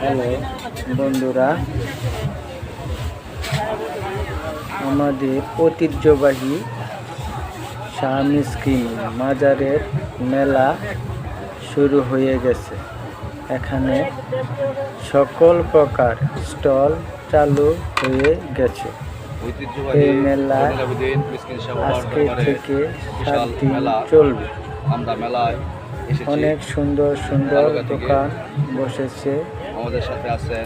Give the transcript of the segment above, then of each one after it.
Hello বন্ধুরা, আমাদের ঐতিহ্যবাহী শাহ মিসকিন মাজারের মেলা শুরু হয়ে গেছে। এখানে সকল প্রকার স্টল চালু হয়ে গেছে। এই মেলা আজকে থেকে 7 দিন চলবে। অনেক সুন্দর সুন্দর দোকান বসেছে। আমাদের সাথে আছেন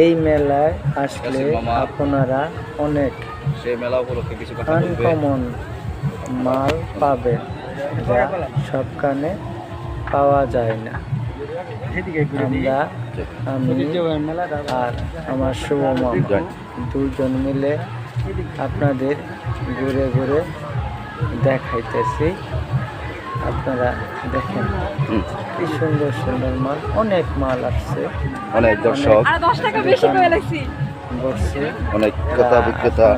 এই মেলায় আসলে আপনারা অনেক সেই মেলা উপলক্ষে কিছু কথা আনকমন মাল পাবেন, যা সবখানে পাওয়া যায় না। আমি আর আমার শুভ মামা দুজন মিলে আপনাদের ঘুরে ঘুরে দেখাইতেছি। আপনারা দেখেন কি সুন্দর সুন্দর মাল, অনেক মাল আসছে, অনেক দর্শক বসছে। অনেক ক্রেতা বিক্রেতা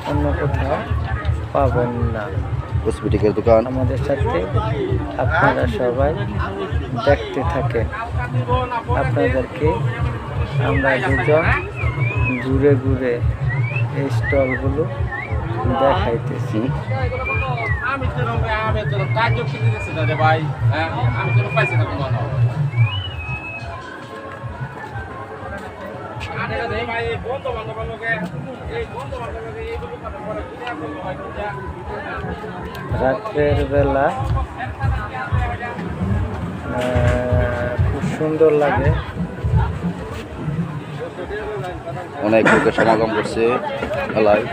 অন্য কোথাও পাবেন না। কসমেটিকের দোকান। আমাদের সাথে আপনারা সবাই দেখতে থাকেন। আপনাদেরকে আমরা দুজন ঘুরে ঘুরে এই স্টলগুলো দেখাইতেছি। রাত্রের বেলা খুব সুন্দর লাগে। অনেক লোকের সমাগম করছে মেলায়।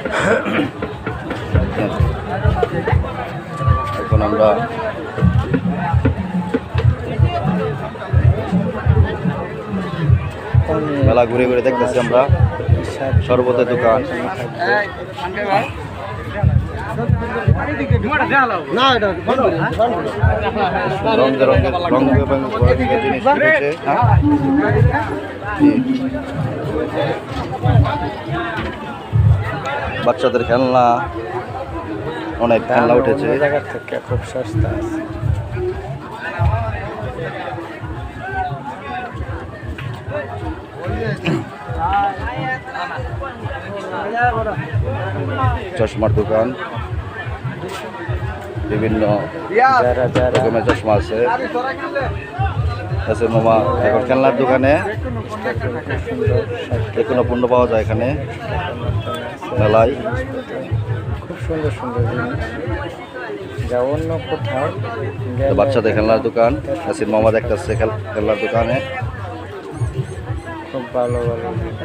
এখন আমরা মেলা ঘুরে ঘুরে দেখতেছি। আমরা শরবতের দোকান, রঙ বেরঙের জিনিস রয়েছে। বাচ্চাদের খেলনা, অনেক খেলনা উঠেছে। জায়গা থেকে খুব সস্তা আছে। চশমার দোকান, বিভিন্ন রকমের চশমা আছে। মামা এখন খেলনার দোকানে যে কোনো পণ্য পাওয়া যায় এখানে মেলায়। খুব সুন্দর সুন্দর জিনিস, যা অন্য কোথাও বাচ্চাদের খেলনার দোকান। নাসির মামা দেখতেছে খেলনার দোকানে খুব ভালো ভালো জিনিস।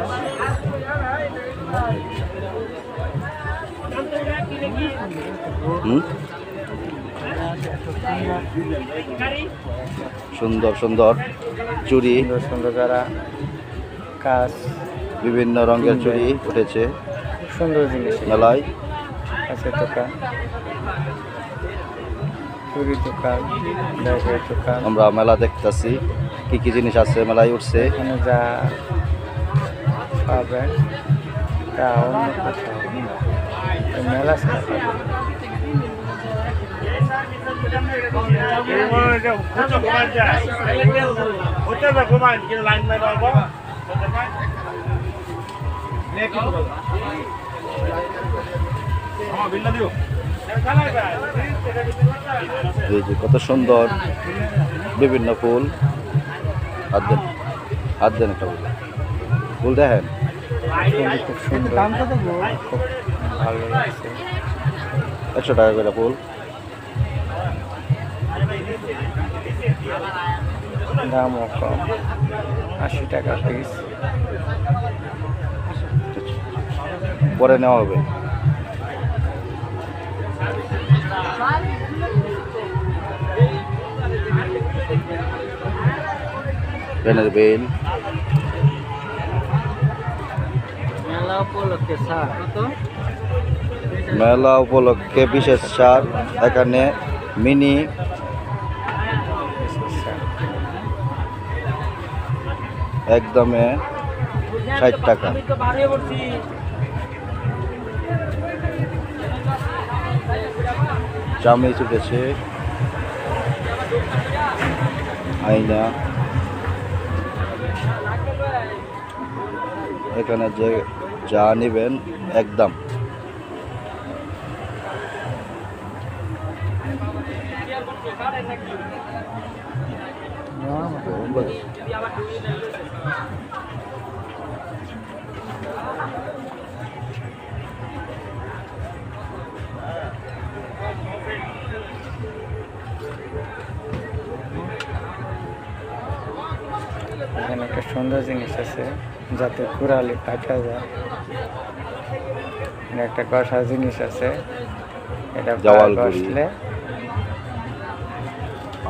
সুন্দর সুন্দর চুড়ি, সুন্দর সুন্দর যারা কাজ, বিভিন্ন রঙের চুড়ি উঠেছে। খুব সুন্দর জিনিস মেলায় আছে। দোকান, চুড়ি দোকান, ব্যাগের দোকান। আমরা মেলা দেখতেছি কি কি জিনিস আছে মেলায় উঠছে। এখানে যা পাবেন তা অন্য কোথাও মেলা ছাড়া পাবেন। কত সুন্দর বিভিন্ন ফুল। হাত দেন একটা ফুল দেখেন, খুব সুন্দর, খুব ভালো লাগছে। 100 টাকা করে ফুল। দামও কম, 80 টাকা পিস। পরে নেওয়া হবে। পেনের বেল, মেলা উপলক্ষে বিশেষ ছাড়। এখানে মিনি একদমে 60 টাকা। চামিচ উঠেছে, আয়না, এখানে যে যা নেবেন একদম। এখানে একটা সুন্দর জিনিস আছে যাতে কুড়ালি কাটা যায়। এখানে একটা কষা জিনিস আছে, এটা জাওয়াল গুঁড়ি। বসলে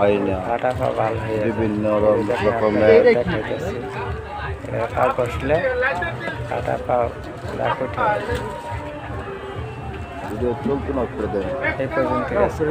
আয়না কাটা পা ভালো হয়ে যায়। বিভিন্ন দেখেন রকমের আপনাদের দেখাইতেছি। এটা পা বসলে কাটা পা দাগ উঠে। ভিডিও চলতো না করে দেন। এই পর্যন্ত আছে।